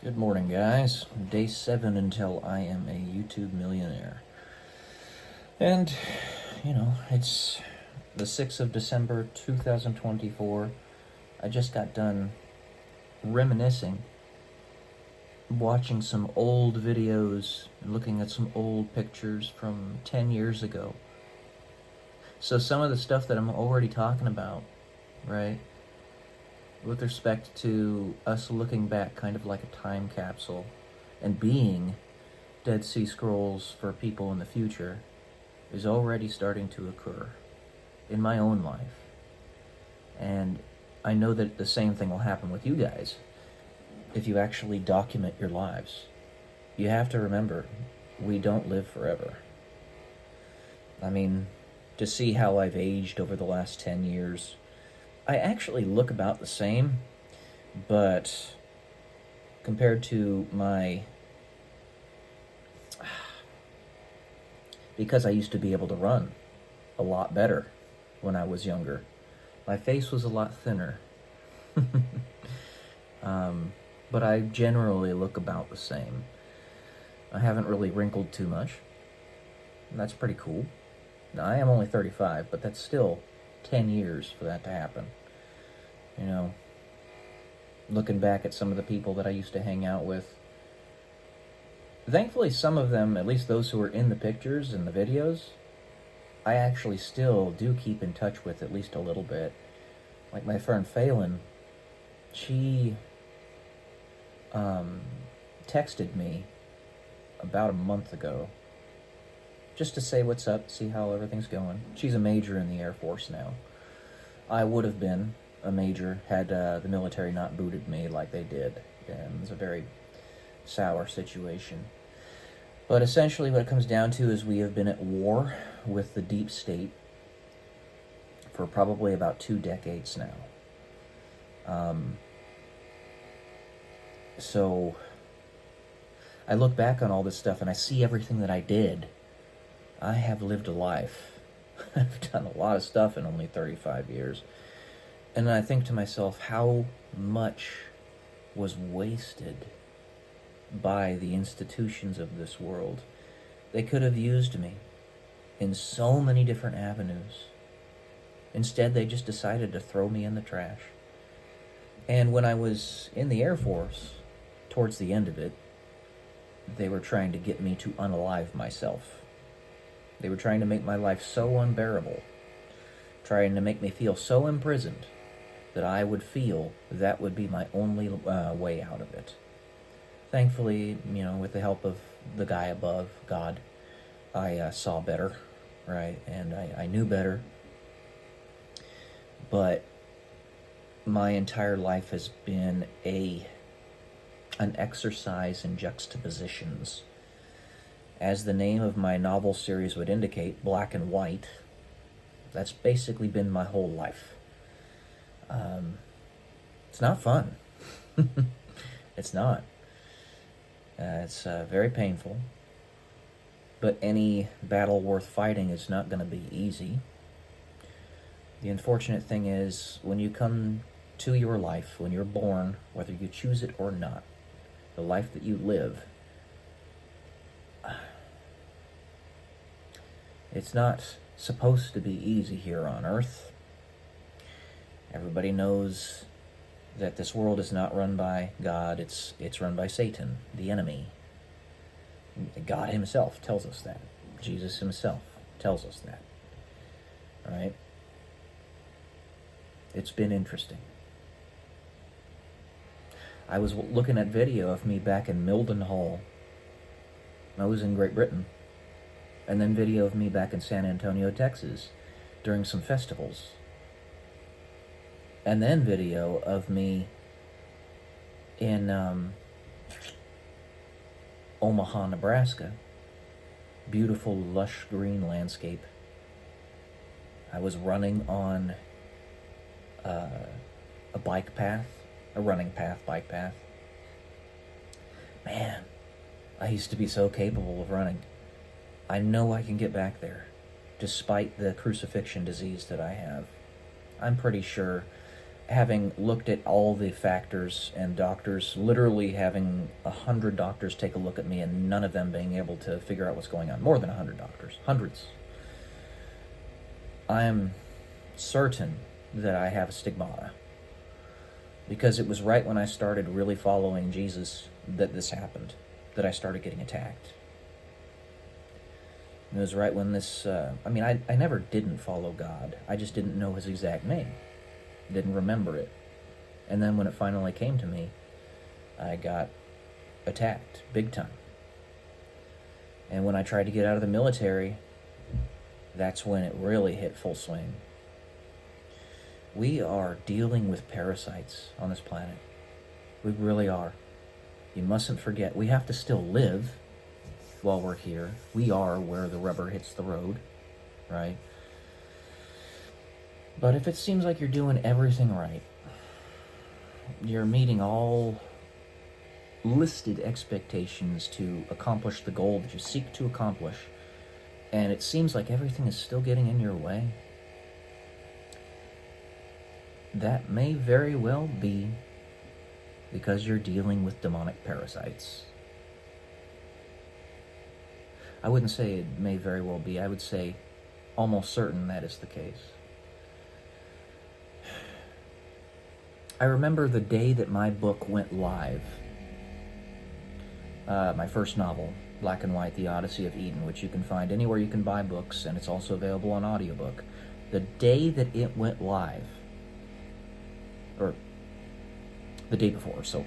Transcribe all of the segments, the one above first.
Good morning, guys. Day 7 until I am a YouTube millionaire. And, it's the 6th of December, 2024. I just got done reminiscing, watching some old videos, and looking at some old pictures from 10 years ago. So some of the stuff that I'm already talking about, right? With respect to us looking back kind of like a time capsule and being Dead Sea Scrolls for people in the future is already starting to occur in my own life. And I know that the same thing will happen with you guys if you actually document your lives. You have to remember, we don't live forever. I mean, to see how I've aged over the last 10 years, I actually look about the same, but compared to because I used to be able to run a lot better when I was younger, my face was a lot thinner. But I generally look about the same. I haven't really wrinkled too much. That's pretty cool. Now, I am only 35, but that's still 10 years for that to happen. Looking back at some of the people that I used to hang out with, thankfully some of them, at least those who were in the pictures and the videos, I actually still do keep in touch with at least a little bit. Like my friend Phelan, she texted me about a month ago just to say what's up, see how everything's going. She's a major in the Air Force now. I would have been a major had the military not booted me like they did. And it was a very sour situation. But essentially what it comes down to is we have been at war with the deep state for probably about 2 decades now. So I look back on all this stuff and I see everything that I did. I have lived a life. I've done a lot of stuff in only 35 years. And I think to myself, how much was wasted by the institutions of this world? They could have used me in so many different avenues. Instead, they just decided to throw me in the trash. And when I was in the Air Force, towards the end of it, they were trying to get me to unalive myself. They were trying to make my life so unbearable, trying to make me feel so imprisoned that I would feel that would be my only way out of it. Thankfully, with the help of the guy above, God, I saw better, right? And I knew better. But my entire life has been an exercise in juxtapositions. As the name of my novel series would indicate, black and white, that's basically been my whole life. It's not fun. It's not. It's very painful. But any battle worth fighting is not going to be easy. The unfortunate thing is, when you come to your life, when you're born, whether you choose it or not, the life that you live, it's not supposed to be easy here on Earth. Everybody knows that this world is not run by God, it's run by Satan, the enemy. God himself tells us that. Jesus himself tells us that. All right? It's been interesting. I was looking at video of me back in Mildenhall. I was in Great Britain. And then video of me back in San Antonio, Texas, during some festivals. And then video of me in Omaha, Nebraska. Beautiful, lush green landscape. I was running on a bike path, a running path, bike path. Man, I used to be so capable of running. I know I can get back there, despite the crucifixion disease that I have. I'm pretty sure having looked at all the factors and doctors, literally having 100 doctors take a look at me and none of them being able to figure out what's going on. More than 100 doctors. Hundreds. I am certain that I have a stigmata. Because it was right when I started really following Jesus that this happened. That I started getting attacked. It was right when this... I never didn't follow God. I just didn't know his exact name. Didn't remember it. And then when it finally came to me, I got attacked big time. And when I tried to get out of the military, that's when it really hit full swing. We are dealing with parasites on this planet. We really are. You mustn't forget, we have to still live while we're here. We are where the rubber hits the road, right? But if it seems like you're doing everything right, you're meeting all listed expectations to accomplish the goal that you seek to accomplish, and it seems like everything is still getting in your way, that may very well be because you're dealing with demonic parasites. I wouldn't say it may very well be. I would say almost certain that is the case. I remember the day that my book went live. My first novel, Black and White, The Odyssey of Eden, which you can find anywhere you can buy books, and it's also available on audiobook. The day that it went live, or the day before, so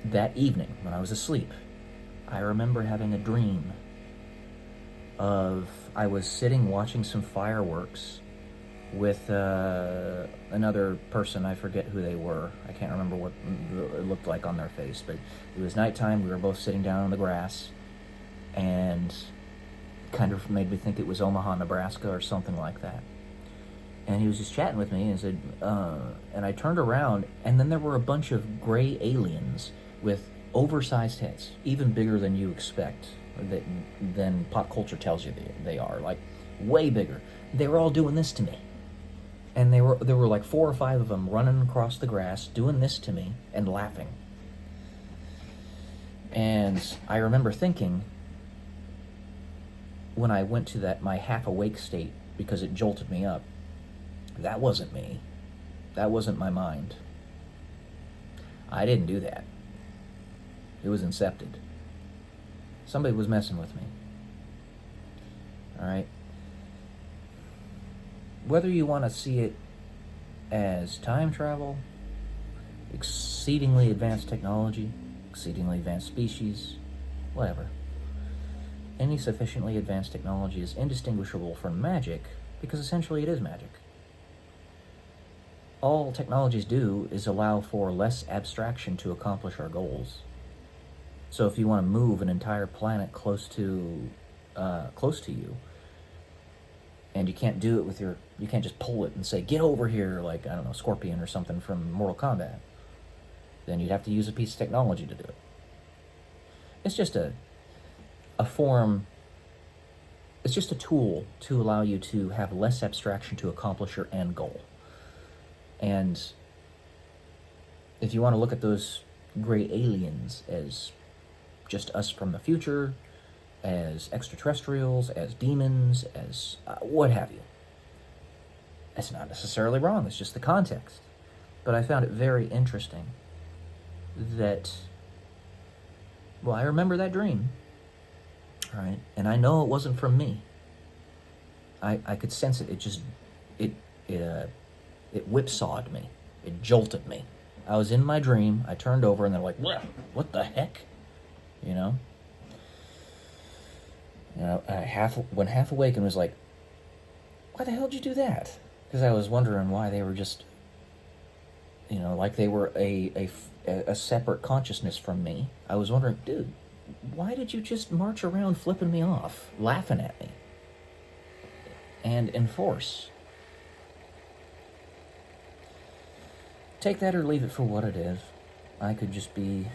that evening when I was asleep, I remember having a dream of I was sitting watching some fireworks with another person. I forget who they were. I can't remember what it looked like on their face, but it was nighttime. We were both sitting down on the grass, and kind of made me think it was Omaha, Nebraska or something like that. And he was just chatting with me and said, and I turned around, and then there were a bunch of gray aliens with oversized heads, even bigger than you expect, than pop culture tells you they are, like way bigger. They were all doing this to me. And there were like 4 or 5 of them running across the grass, doing this to me, and laughing. And I remember thinking, when I went to that my half-awake state, because it jolted me up, that wasn't me. That wasn't my mind. I didn't do that. It was incepted. Somebody was messing with me. Alright? Whether you want to see it as time travel, exceedingly advanced technology, exceedingly advanced species, whatever. Any sufficiently advanced technology is indistinguishable from magic, because essentially it is magic. All technologies do is allow for less abstraction to accomplish our goals. So if you want to move an entire planet close to you, and you can't do it with you can't just pull it and say, get over here, like, I don't know, Scorpion or something from Mortal Kombat, then you'd have to use a piece of technology to do it. It's just a form, it's just a tool to allow you to have less abstraction to accomplish your end goal. And if you want to look at those gray aliens as just us from the future, as extraterrestrials, as demons, as what have you, that's not necessarily wrong. It's just the context. But I found it very interesting that, well, I remember that dream, all right, and I know it wasn't from me. I could sense it. It just, it whipsawed me. It jolted me. I was in my dream. I turned over, and they're like, what the heck? You know? I when half awake and was like, why the hell did you do that? Because I was wondering why they were just, like they were a separate consciousness from me. I was wondering, dude, why did you just march around flipping me off, laughing at me, and enforce? Take that or leave it for what it is. I could just be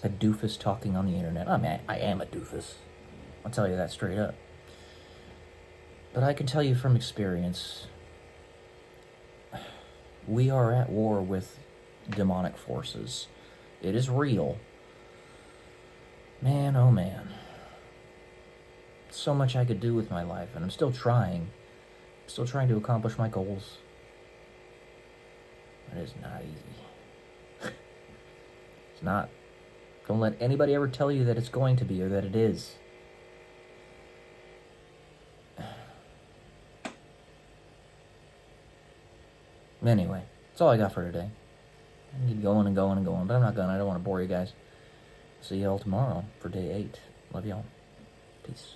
a doofus talking on the internet. I mean, I am a doofus. I'll tell you that straight up. But I can tell you from experience, We are at war with demonic forces. It is real. Man, oh man. So much I could do with my life, and I'm still trying. I'm still trying to accomplish my goals. It is not easy. It's not. Don't let anybody ever tell you that it's going to be or that it is. Anyway, that's all I got for today. I keep going and going and going, but I'm not gonna. I don't want to bore you guys. See y'all tomorrow for day 8. Love y'all. Peace.